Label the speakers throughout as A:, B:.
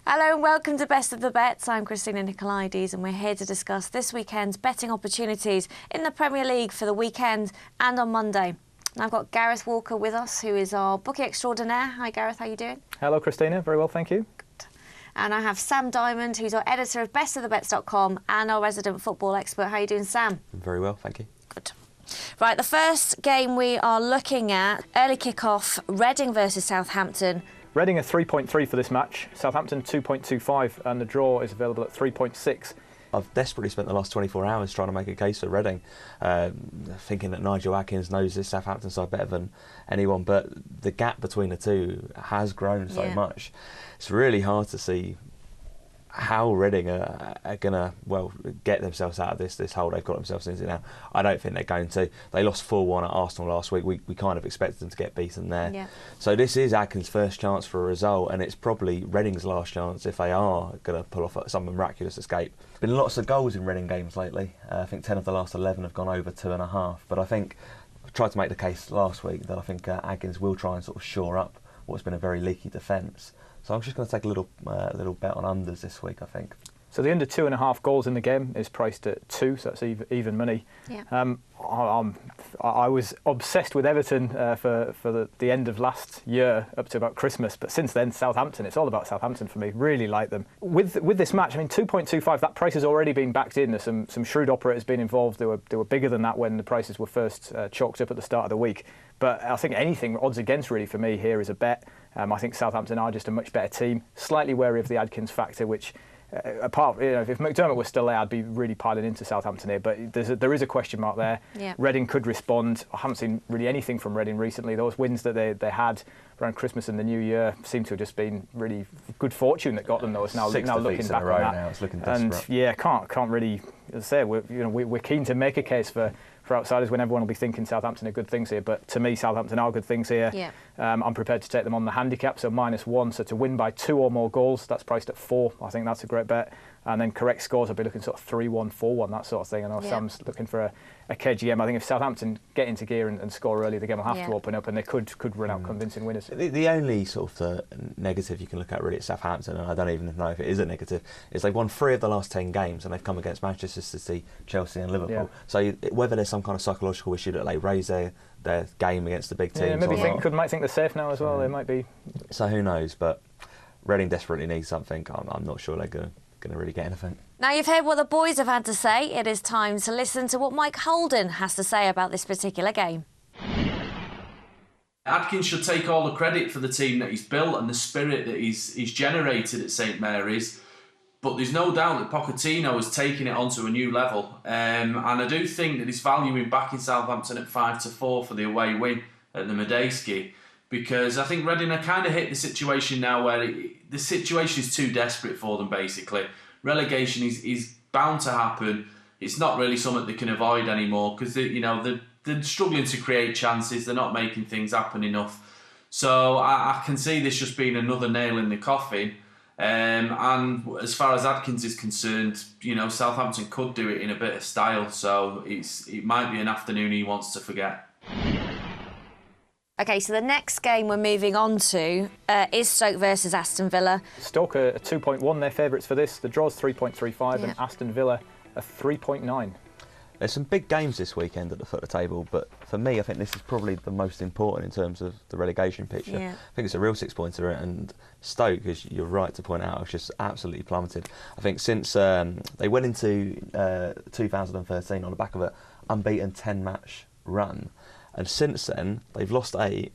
A: Hello and welcome to Best of the Bets. I'm Christina Nicolaides and we're here to discuss this weekend's betting opportunities in the Premier League for the weekend and on Monday. And I've got Gareth Walker with us, who is our bookie extraordinaire. Hi Gareth, how are you doing?
B: Hello Christina, very well, thank you.
A: Good. And I have Sam Dymond, who's our editor of bestofthebets.com and our resident football expert. How are you doing, Sam?
C: Very well, thank you.
A: Good. Right, the first game we are looking at, early kick-off, Reading versus Southampton.
B: Reading are 3.3 for this match, Southampton 2.25, and the draw is available at 3.6.
C: I've desperately spent the last 24 hours trying to make a case for Reading, thinking that Nigel Adkins knows this Southampton side better than anyone, but the gap between the two has grown so much. It's really hard to see how Reading are going to, get themselves out of this hole they've got themselves into now. I don't think they're going to. They lost 4-1 at Arsenal last week. We kind of expected them to get beaten there. Yeah. So this is Adkins' first chance for a result, and it's probably Reading's last chance if they are going to pull off some miraculous escape. Been lots of goals in Reading games lately. I think 10 of the last 11 have gone over 2.5. But I think, I tried to make the case last week that I think Adkins will try and sort of shore up what's been a very leaky defence. So I'm just going to take a little bet on unders this week, I think.
B: So the under 2.5 goals in the game is priced at 2, so that's even money. Yeah. I was obsessed with Everton for the end of last year up to about Christmas, but since then Southampton, it's all about Southampton for me. Really like them. With this match, I mean 2.25, that price has already been backed in. There's some shrewd operators been involved. They were bigger than that when the prices were first chalked up at the start of the week. But I think anything odds against really for me here is a bet. I think Southampton are just a much better team. Slightly wary of the Adkins factor, which apart, if McDermott was still there, I'd be really piling into Southampton here. But there is a question mark there. Yeah. Reading could respond. I haven't seen really anything from Reading recently. Those wins that they had around Christmas and the New Year seem to have just been really good fortune that got them. Though it's now looking back on that.
C: Now it's looking desperate.
B: And can't really, as I say, we're keen to make a case for outsiders when everyone will be thinking Southampton are good things here. But to me, Southampton are good things here. Yeah. I'm prepared to take them on the handicap, so -1. So to win by 2 or more goals, that's priced at 4. I think that's a great bet. And then correct scores, I'll be looking sort of 3-1, 4-1, that sort of thing. I know Sam's looking for a KGM. I think if Southampton get into gear and score early, the game will have to open up, and they could run out convincing winners.
C: The only sort of negative you can look at really at Southampton, and I don't even know if it is a negative, is they've won 3 of the last 10 games, and they've come against Manchester City, Chelsea and Liverpool. Yeah. So whether there's some kind of psychological issue that they raise their game against the big teams.
B: Yeah, maybe might think they're safe now as well. They might be.
C: So who knows? But Reading desperately needs something. I'm not sure they're going to really get anything.
A: Now you've heard what the boys have had to say. It is time to listen to what Mike Holden has to say about this particular game.
D: Adkins should take all the credit for the team that he's built and the spirit that he's generated at St Mary's. But there's no doubt that Pochettino has taken it onto a new level. And I do think that he's valuing back in Southampton at 5-4 for the away win at the Medeski. Because I think Reading are kind of hit the situation now where the situation is too desperate for them, basically. Relegation is bound to happen. It's not really something they can avoid anymore because they're struggling to create chances. They're not making things happen enough. So I can see this just being another nail in the coffin. And as far as Adkins is concerned, Southampton could do it in a bit of style. So it might be an afternoon he wants to forget.
A: OK, so the next game we're moving on to is Stoke versus Aston Villa.
B: Stoke are 2.1, they're favourites for this. The draw's 3.35 and Aston Villa are 3.9.
C: There's some big games this weekend at the foot of the table, but for me, I think this is probably the most important in terms of the relegation picture. Yeah. I think it's a real 6-pointer, and Stoke, as you're right to point out, has just absolutely plummeted. I think since they went into 2013 on the back of an unbeaten 10-match run, and since then, they've lost 8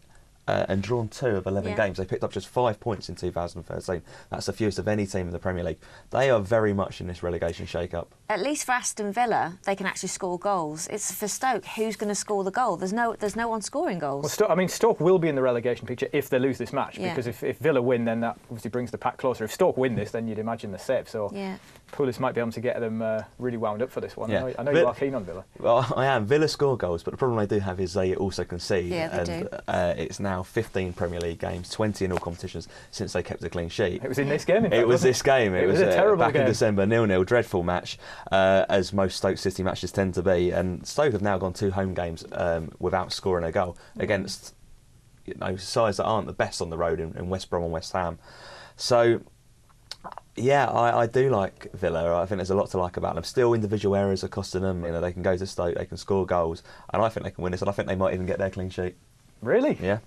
C: and drawn 2 of 11 games. They picked up just 5 points in 2013. That's the fewest of any team in the Premier League. They are very much in this relegation shake-up.
A: At least for Aston Villa, they can actually score goals. It's for Stoke, who's going to score the goal? There's no one scoring goals.
B: Well, Stoke will be in the relegation picture if they lose this match, because if Villa win, then that obviously brings the pack closer. If Stoke win this, then you'd imagine they're safe. So Pulis might be able to get them really wound up for this one. Yeah. I know you are keen on Villa.
C: Well, I am. Villa score goals, but the problem they do have is they also concede.
A: Yeah, they do.
C: It's now 15 Premier League games, 20 in all competitions since they kept a clean sheet.
B: It was in this game, in fact,
C: It was this game. It was
B: a terrible
C: back
B: game.
C: In December, 0-0, dreadful match, as most Stoke City matches tend to be. And Stoke have now gone 2 home games without scoring a goal against sides that aren't the best on the road in West Brom and West Ham. So Yeah, I do like Villa. I think there's a lot to like about them. Still, individual errors are costing them. You know, they can go to Stoke, they can score goals, and I think they can win this. And I think they might even get their clean sheet.
B: Really?
C: Yeah.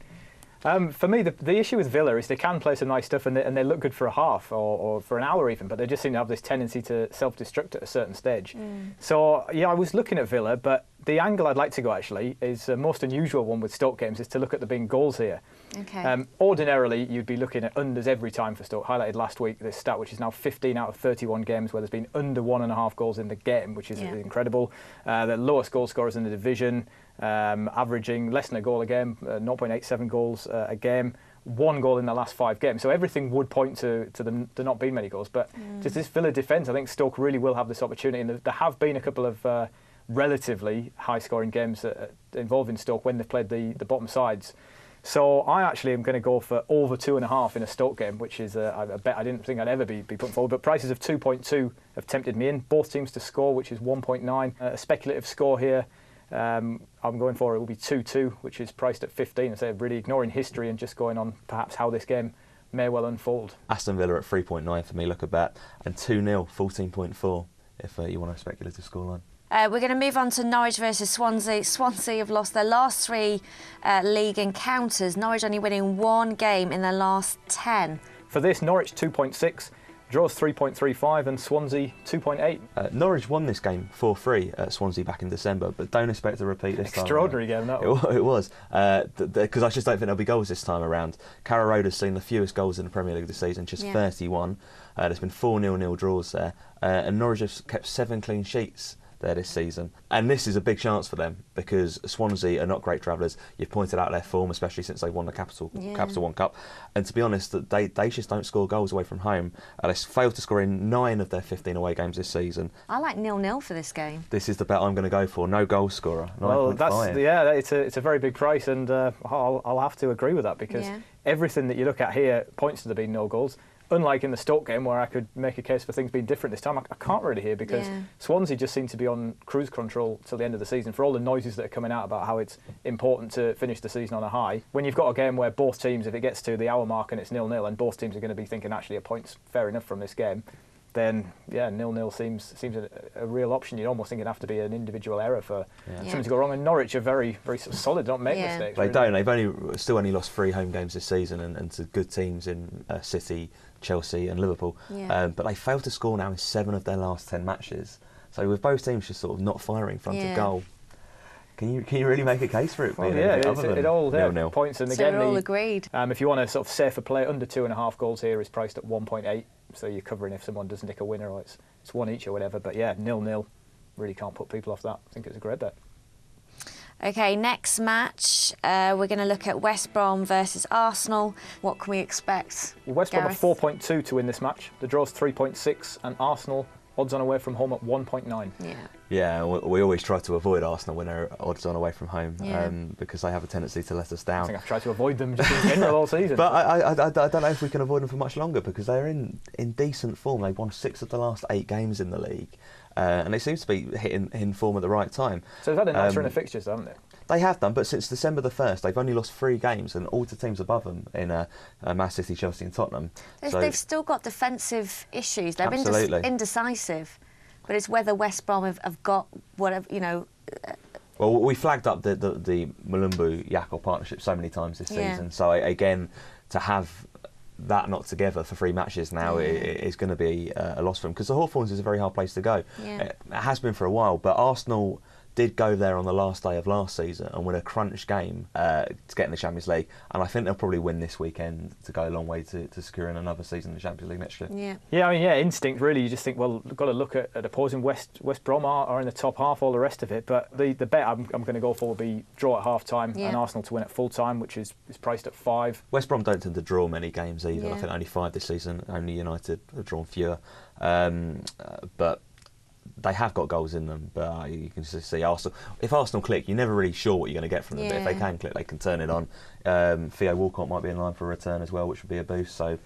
B: For me, the issue with Villa is they can play some nice stuff and they look good for a half or for an hour even, but they just seem to have this tendency to self-destruct at a certain stage. So, yeah, I was looking at Villa, but the angle I'd like to go, actually, is a most unusual one with Stoke games, is to look at there being goals here.
A: Okay.
B: Ordinarily, you'd be looking at unders every time for Stoke. Highlighted last week, this stat, which is now 15 out of 31 games where there's been under 1.5 goals in the game, which is incredible. The lowest goal scorers in the division, averaging less than a goal a game, 0.87 goals a game. 1 goal in the last 5 games. So everything would point to them to not being many goals. But just this Villa defence, I think Stoke really will have this opportunity. And there have been a couple of relatively high-scoring games involving Stoke when they've played the bottom sides. So I actually am going to go for over 2.5 in a Stoke game, which is a bet I didn't think I'd ever be putting forward. But prices of 2.2 have tempted me in. Both teams to score, which is 1.9. A speculative score here, I'm going for it will be 2-2, which is priced at 15. So really ignoring history and just going on perhaps how this game may well unfold.
C: Aston Villa at 3.9 for me, look a bet, and 2-0, 14.4 if you want a speculative scoreline.
A: We're going to move on to Norwich versus Swansea. Swansea have lost their last 3 league encounters. Norwich only winning 1 game in their last 10.
B: For this, Norwich 2.6, draws 3.35 and Swansea 2.8.
C: Norwich won this game 4-3 at Swansea back in December, but don't expect a repeat this time.
B: Extraordinary game, that was.
C: It was, because I just don't think there'll be goals this time around. Carrow Road has seen the fewest goals in the Premier League this season, just 31. There's been 4 0-0 draws there, and Norwich have kept 7 clean sheets there this season, and this is a big chance for them because Swansea are not great travellers. You've pointed out their form, especially since they won the Capital One Cup, and to be honest, they just don't score goals away from home. They failed to score in 9 of their 15 away games this season.
A: I like 0-0 for this game.
C: This is the bet I'm going to go for. No goal scorer. 9.5.
B: Well, it's a very big price, and I'll have to agree with that because everything that you look at here points to there being no goals. Unlike in the Stoke game, where I could make a case for things being different this time, I can't really hear because Swansea just seem to be on cruise control till the end of the season. For all the noises that are coming out about how it's important to finish the season on a high, when you've got a game where both teams, if it gets to the hour mark and it's 0-0, and both teams are going to be thinking actually a point's fair enough from this game, then 0-0 seems a real option. You'd almost think it'd have to be an individual error for something to go wrong. And Norwich are very, very solid, don't make mistakes.
C: They don't. They've still only lost 3 home games this season, and to good teams in City, Chelsea and Liverpool. But they failed to score now in 7 of their last 10 matches. So with both teams just sort of not firing in front of goal, can you really make a case for it being anything other than
B: it all
C: 0-0?
B: Points, and
A: So
B: again,
A: we're all agreed.
B: If you want to sort of safer play, under 2.5 goals here is priced at 1.8. So you're covering if someone does nick a winner or it's 1 each or whatever. But 0-0, really can't put people off that. I think it's a great bet.
A: Okay, next match, we're going to look at West Brom versus Arsenal. What can we expect?
B: Well, West Brom are
A: Gareth?
B: 4.2 to win this match. The draw's 3.6, and Arsenal odds on away from home at 1.9.
C: Yeah, we always try to avoid Arsenal when they're odds on away from home because they have a tendency to let us down.
B: I think I've tried to avoid them just in general all season.
C: But I don't know if we can avoid them for much longer because they're in decent form. They've won 6 of the last 8 games in the league. And they seem to be hitting form at the right time.
B: So they've had a nice run of fixtures, haven't they?
C: They have done, but since December the 1st, they've only lost 3 games, and all the teams above them in Man City, Chelsea and Tottenham.
A: They've still got defensive issues. They're indecisive. But it's whether West Brom have got whatever,
C: Well, we flagged up the Malumbu-Yacob partnership so many times this season. So, again, to have that not together for 3 matches now is going to be a loss for them because the Hawthorns is a very hard place to go. It has been for a while, but Arsenal did go there on the last day of last season and win a crunch game to get in the Champions League, and I think they'll probably win this weekend to go a long way to securing another season in the Champions League next year.
B: Instinct really. You just think, well, we've got to look at opposing. West Brom are in the top half, all the rest of it, but the bet I'm going to go for will be draw at half time and Arsenal to win at full time, which is priced at 5.
C: West Brom don't tend to draw many games either. I think only 5 this season. Only United have drawn fewer, but they have got goals in them, but you can just see Arsenal. If Arsenal click, you're never really sure what you're going to get from them. But if they can click, they can turn it on. Theo Walcott might be in line for a return as well, which would be a boost. So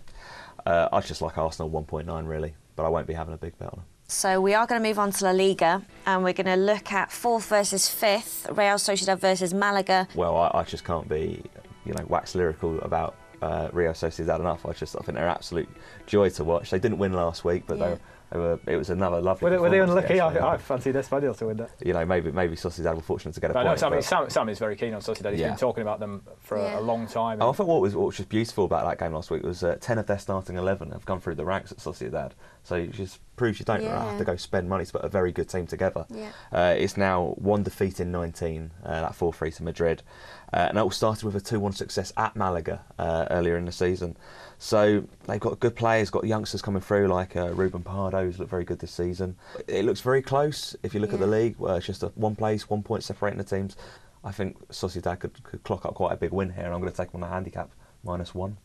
C: I just like Arsenal 1.9 really, but I won't be having a big bet on them.
A: So we are going to move on to La Liga, and we're going to look at 4th versus 5th, Real Sociedad versus Malaga.
C: Well, I just can't be, wax lyrical about Real Sociedad enough. I think they're absolute joy to watch. They didn't win last week, but it was another lovely.
B: Were they unlucky? I fancied Espanyol to win that.
C: You know, maybe Sociedad were fortunate to get a point.
B: No, Sam is very keen on Sociedad. He's been talking about them for a long time.
C: I thought what was beautiful about that game last week was 10 of their starting 11 have come through the ranks at Sociedad. So it just proves you don't have to go spend money to put a very good team together. It's now 1 defeat in 19, that 4-3 to Madrid. And it all started with a 2-1 success at Malaga earlier in the season. So they've got good players, got youngsters coming through like Ruben Pardo, who's looked very good this season. It looks very close if you look at the league. It's just one place, 1 point separating the teams. I think Sociedad could clock up quite a big win here, and I'm going to take them on the handicap, -1.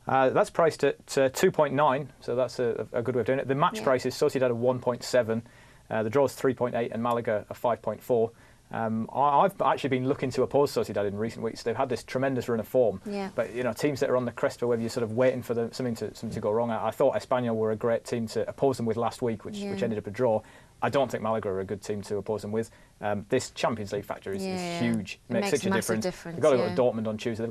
B: That's priced at 2.9, so that's a good way of doing it. The match price is Sociedad at 1.7, the draw is 3.8, and Malaga at 5.4. I've actually been looking to oppose Sociedad in recent weeks. They've had this tremendous run of form, but teams that are on the crest of whether you're sort of waiting for something to go wrong. I thought Espanyol were a great team to oppose them with last week, which ended up a draw. I don't think Malaga are a good team to oppose them with. This Champions League factor is huge. It makes such a difference. They've got to go to Dortmund on Tuesday.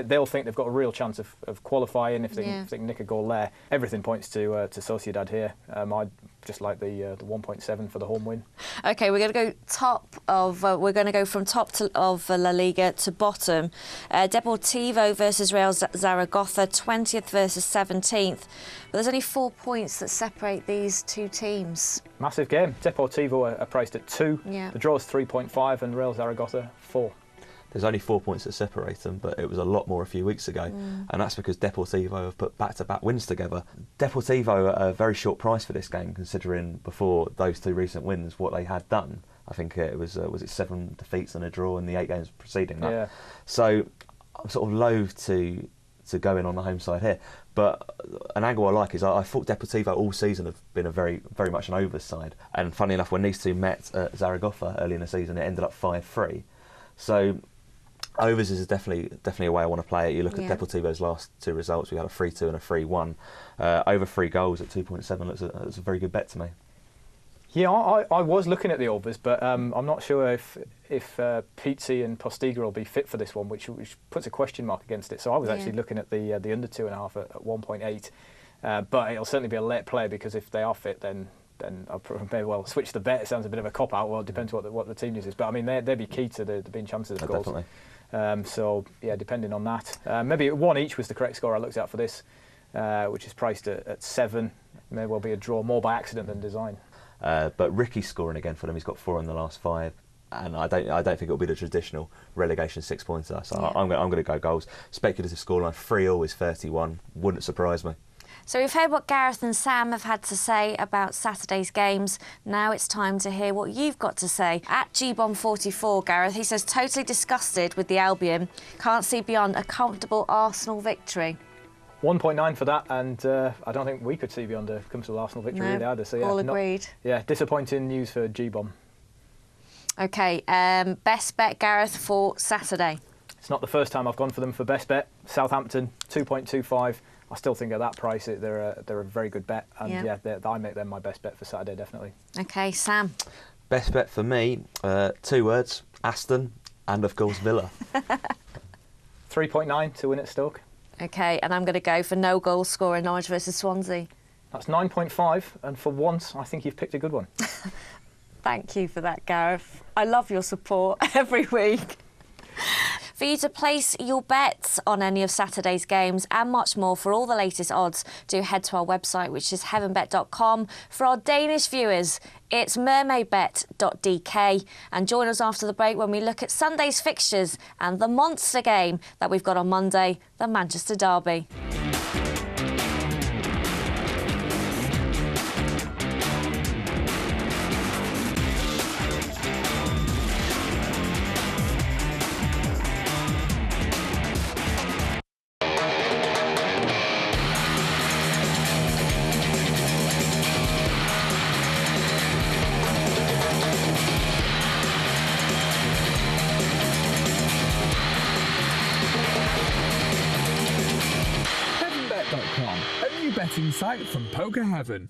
B: They'll think they've got a real chance of qualifying if they can nick a goal there. Everything points to Sociedad here. I'd just like the 1.7 for the home win.
A: Okay, we're going to go from top of La Liga to bottom. Deportivo versus Real Zaragoza, 20th versus 17th. But there's only 4 points that separate these two teams.
B: Massive game. Deportivo are priced at 2. The draw is 3.5 and Real Zaragoza 4.
C: There's only 4 points that separate them, but it was a lot more a few weeks ago. And that's because Deportivo have put back-to-back wins together. Deportivo are a very short price for this game, considering before those 2 recent wins what they had done. I think it was 7 defeats and a draw in the 8 games preceding that. So I'm sort of loath to go in on the home side here. But an angle I like is I thought Deportivo all season have been a very, very much an overs side. And funny enough, when these two met at Zaragoza early in the season, it ended up 5-3. So overs is definitely a way I want to play it. You look at Deportivo's last 2 results. We had a 3-2 and a 3-1. Over 3 goals at 2.7 looks a very good bet to me.
B: Yeah, I was looking at the overs, but I'm not sure if Pizzi and Postiga will be fit for this one, which puts a question mark against it. So I was actually looking at the under 2.5 at 1.8, but it'll certainly be a late play because if they are fit, then I may well switch the bet. It sounds a bit of a cop out. Well, it depends what the team uses, but I mean they'd be key to the being chances of goals.
C: Definitely.
B: So yeah, depending on that, maybe 1 each was the correct score I looked at for this, which is priced at 7. May well be a draw more by accident than design.
C: But Ricky's scoring again for them. He's got 4 in the last 5, and I don't think it'll be the traditional relegation 6-pointer. So I'm going to go goals. Speculative scoreline 3-all is 31. Wouldn't surprise me.
A: So we've heard what Gareth and Sam have had to say about Saturday's games. Now it's time to hear what you've got to say. At GBomb44, Gareth, he says totally disgusted with the Albion. Can't see beyond a comfortable Arsenal victory.
B: 1.9 for that, and I don't think we could see beyond a comfortable Arsenal victory really either. So
A: all agreed.
B: Disappointing news for G-Bomb.
A: Okay, best bet, Gareth, for Saturday.
B: It's not the first time I've gone for them for best bet. Southampton 2.25. I still think at that price they're a very good bet, and I make them my best bet for Saturday definitely.
A: Okay, Sam.
C: Best bet for me, 2 words: Aston, and of course Villa.
B: 3.9 to win at Stoke.
A: Okay, and I'm going to go for no goal scorer, Norwich versus Swansea.
B: That's 9.5, and for once, I think you've picked a good one.
A: Thank you for that, Gareth. I love your support every week. For you to place your bets on any of Saturday's games and much more for all the latest odds, do head to our website, which is heavenbet.com. For our Danish viewers, it's mermaidbet.dk. And join us after the break when we look at Sunday's fixtures and the monster game that we've got on Monday, the Manchester Derby.
E: Heavenbet.com, a new betting site from Poker Heaven.